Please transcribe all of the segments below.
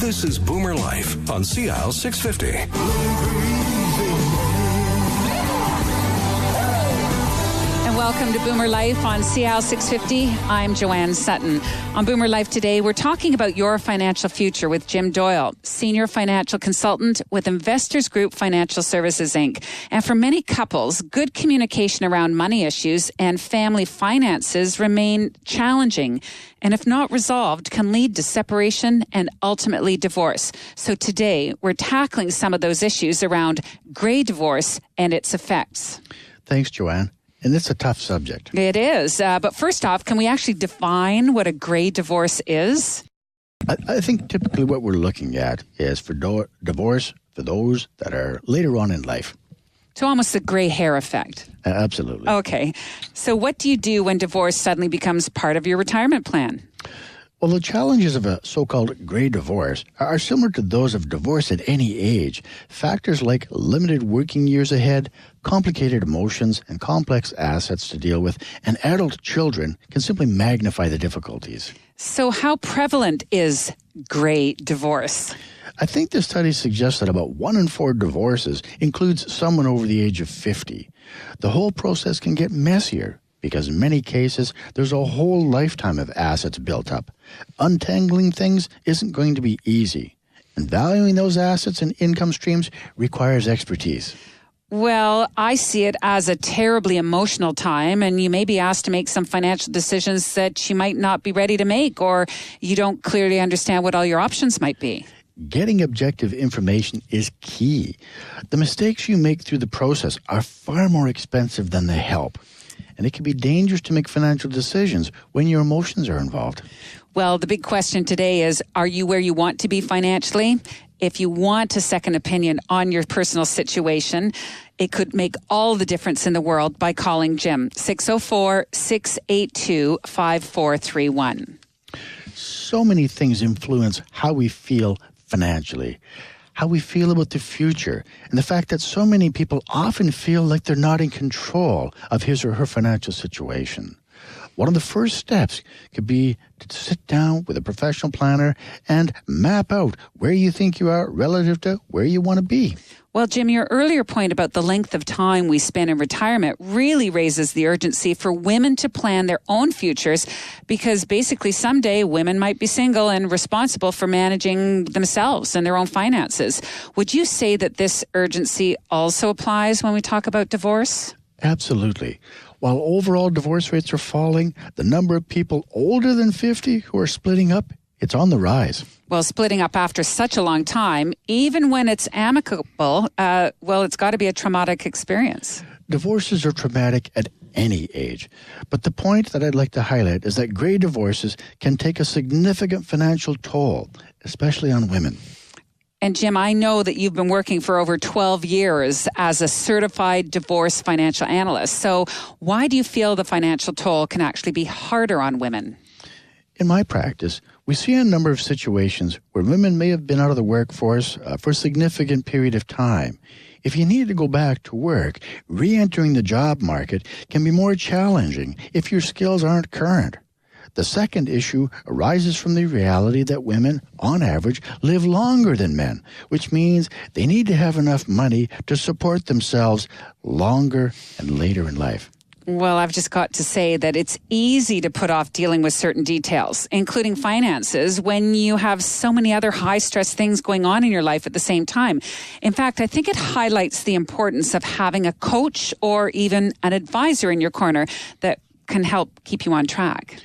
This is Boomer Life on CL 650. Welcome to Boomer Life on CL 650. I'm Joanne Sutton. On Boomer Life today, we're talking about your financial future with Jim Doyle, Senior Financial Consultant with Investors Group Financial Services, Inc. And for many couples, good communication around money issues and family finances remain challenging, and if not resolved, can lead to separation and ultimately divorce. So today, we're tackling some of those issues around gray divorce and its effects. Thanks, Joanne. And it's a tough subject. It is. But first off, can we actually define what a gray divorce is? I think typically what we're looking at is for divorce for those that are later on in life. So almost the gray hair effect. Absolutely. Okay. So what do you do when divorce suddenly becomes part of your retirement plan? Well, the challenges of a so-called gray divorce are similar to those of divorce at any age. Factors like limited working years ahead, complicated emotions, and complex assets to deal with, and adult children can simply magnify the difficulties. So how prevalent is gray divorce? I think the study suggests that about 1 in 4 divorces includes someone over the age of 50. The whole process can get messier, because in many cases, there's a whole lifetime of assets built up. Untangling things isn't going to be easy, and valuing those assets and income streams requires expertise. Well, I see it as a terribly emotional time, and you may be asked to make some financial decisions that you might not be ready to make, or you don't clearly understand what all your options might be. Getting objective information is key. The mistakes you make through the process are far more expensive than they help. And it can be dangerous to make financial decisions when your emotions are involved. Well, the big question today is, are you where you want to be financially? If you want a second opinion on your personal situation, it could make all the difference in the world by calling Jim, 604-682-5431. So many things influence how we feel financially, how we feel about the future, and the fact that so many people often feel like they're not in control of his or her financial situation. One of the first steps could be to sit down with a professional planner and map out where you think you are relative to where you want to be. Well, Jim, your earlier point about the length of time we spend in retirement really raises the urgency for women to plan their own futures, because basically someday women might be single and responsible for managing themselves and their own finances. Would you say that this urgency also applies when we talk about divorce? Absolutely. While overall divorce rates are falling, the number of people older than 50 who are splitting up, it's on the rise. Well, splitting up after such a long time, even when it's amicable, it's got to be a traumatic experience. Divorces are traumatic at any age. But the point that I'd like to highlight is that gray divorces can take a significant financial toll, especially on women. And Jim, I know that you've been working for over 12 years as a certified divorce financial analyst. So why do you feel the financial toll can actually be harder on women? In my practice, we see a number of situations where women may have been out of the workforce for a significant period of time. If you need to go back to work, re-entering the job market can be more challenging if your skills aren't current. The second issue arises from the reality that women, on average, live longer than men, which means they need to have enough money to support themselves longer and later in life. Well, I've just got to say that it's easy to put off dealing with certain details, including finances, when you have so many other high-stress things going on in your life at the same time. In fact, I think it highlights the importance of having a coach or even an advisor in your corner that can help keep you on track.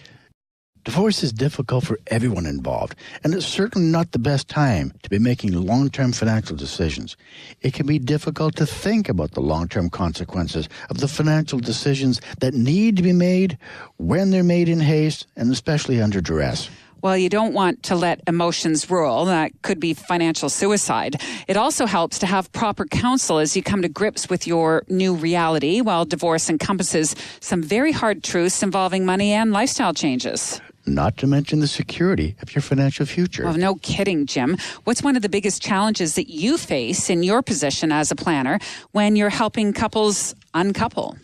Divorce is difficult for everyone involved, and it's certainly not the best time to be making long-term financial decisions. It can be difficult to think about the long-term consequences of the financial decisions that need to be made when they're made in haste, and especially under duress. Well, you don't want to let emotions rule. That could be financial suicide. It also helps to have proper counsel as you come to grips with your new reality, while divorce encompasses some very hard truths involving money and lifestyle changes. Not to mention the security of your financial future. Oh, no kidding, Jim. What's one of the biggest challenges that you face in your position as a planner when you're helping couples uncouple?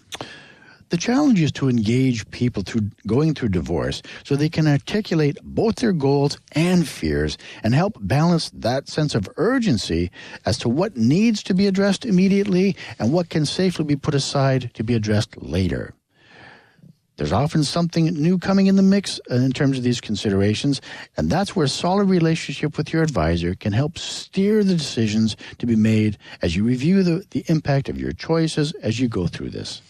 The challenge is to engage people through going through divorce so they can articulate both their goals and fears and help balance that sense of urgency as to what needs to be addressed immediately and what can safely be put aside to be addressed later. There's often something new coming in the mix in terms of these considerations, and that's where a solid relationship with your advisor can help steer the decisions to be made as you review the impact of your choices as you go through this.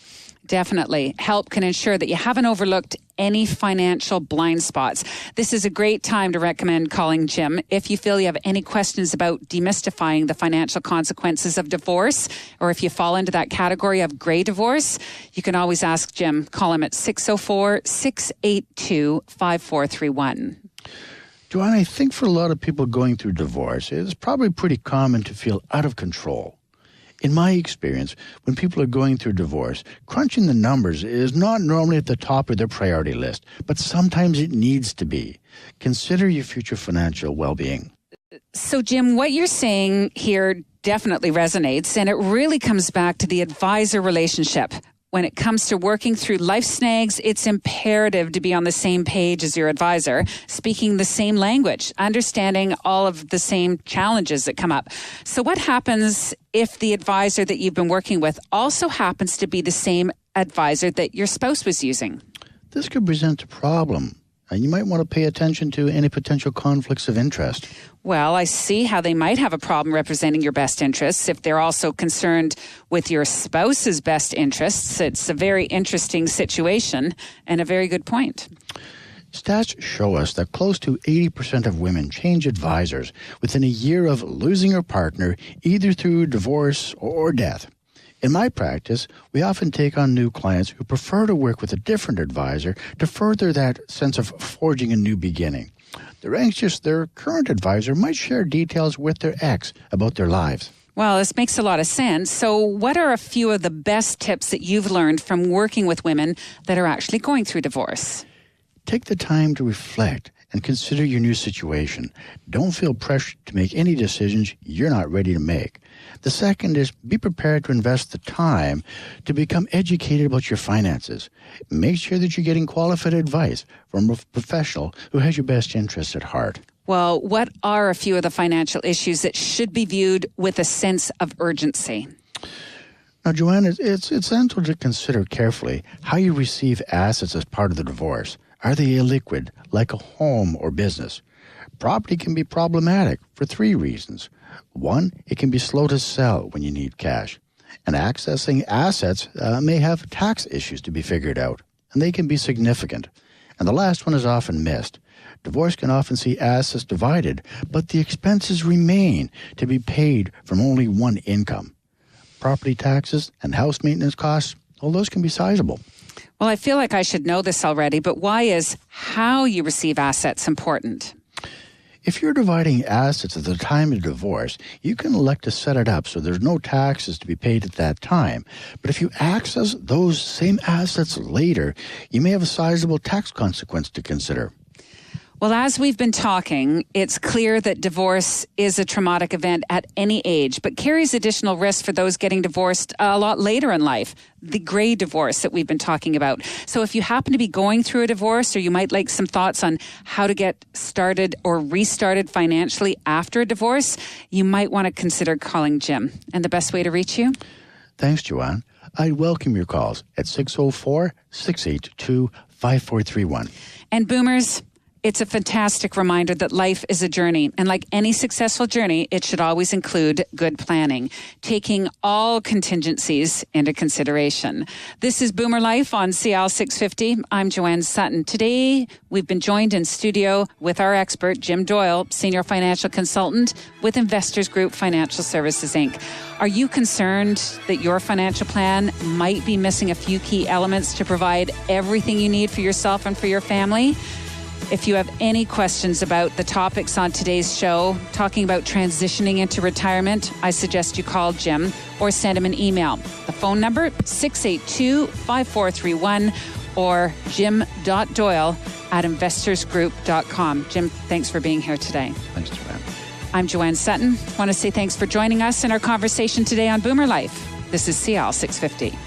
Definitely. Help can ensure that you haven't overlooked any financial blind spots. This is a great time to recommend calling Jim. If you feel you have any questions about demystifying the financial consequences of divorce, or if you fall into that category of gray divorce, you can always ask Jim. Call him at 604-682-5431. Joanne, I think for a lot of people going through divorce, it's probably pretty common to feel out of control. In my experience, when people are going through divorce, crunching the numbers is not normally at the top of their priority list, but sometimes it needs to be. Consider your future financial well-being. So, Jim, what you're saying here definitely resonates, and it really comes back to the advisor relationship. When it comes to working through life snags, it's imperative to be on the same page as your advisor, speaking the same language, understanding all of the same challenges that come up. So what happens if the advisor that you've been working with also happens to be the same advisor that your spouse was using? This could present a problem, and you might want to pay attention to any potential conflicts of interest. Well, I see how they might have a problem representing your best interests if they're also concerned with your spouse's best interests. It's a very interesting situation and a very good point. Stats show us that close to 80% of women change advisors within a year of losing her partner, either through divorce or death. In my practice, we often take on new clients who prefer to work with a different advisor to further that sense of forging a new beginning. They're anxious their current advisor might share details with their ex about their lives. Well, this makes a lot of sense. So what are a few of the best tips that you've learned from working with women that are actually going through divorce? Take the time to reflect and consider your new situation. Don't feel pressured to make any decisions you're not ready to make. The second is be prepared to invest the time to become educated about your finances. Make sure that you're getting qualified advice from a professional who has your best interests at heart. Well, what are a few of the financial issues that should be viewed with a sense of urgency? Now, Joanne, it's essential to consider carefully how you receive assets as part of the divorce. Are they illiquid, like a home or business? Property can be problematic for 3 reasons. 1, it can be slow to sell when you need cash. And accessing assets may have tax issues to be figured out, and they can be significant. And the last one is often missed. Divorce can often see assets divided, but the expenses remain to be paid from only one income. Property taxes and house maintenance costs, well, those can be sizable. Well, I feel like I should know this already, but why is how you receive assets important? If you're dividing assets at the time of divorce, you can elect to set it up so there's no taxes to be paid at that time. But if you access those same assets later, you may have a sizable tax consequence to consider. Well, as we've been talking, it's clear that divorce is a traumatic event at any age, but carries additional risk for those getting divorced a lot later in life, the gray divorce that we've been talking about. So if you happen to be going through a divorce, or you might like some thoughts on how to get started or restarted financially after a divorce, you might want to consider calling Jim. And the best way to reach you? Thanks, Joanne. I'd welcome your calls at 604-682-5431. And boomers, it's a fantastic reminder that life is a journey, and like any successful journey, it should always include good planning, taking all contingencies into consideration. This is Boomer Life on CL 650. I'm Joanne Sutton. Today, we've been joined in studio with our expert, Jim Doyle, Senior Financial Consultant with Investors Group Financial Services, Inc. Are you concerned that your financial plan might be missing a few key elements to provide everything you need for yourself and for your family? If you have any questions about the topics on today's show, talking about transitioning into retirement, I suggest you call Jim or send him an email. The phone number, 682-5431 or jim.doyle@investorsgroup.com. Jim, thanks for being here today. Thanks, Joanne. I'm Joanne Sutton. I want to say thanks for joining us in our conversation today on Boomer Life. This is CL 650.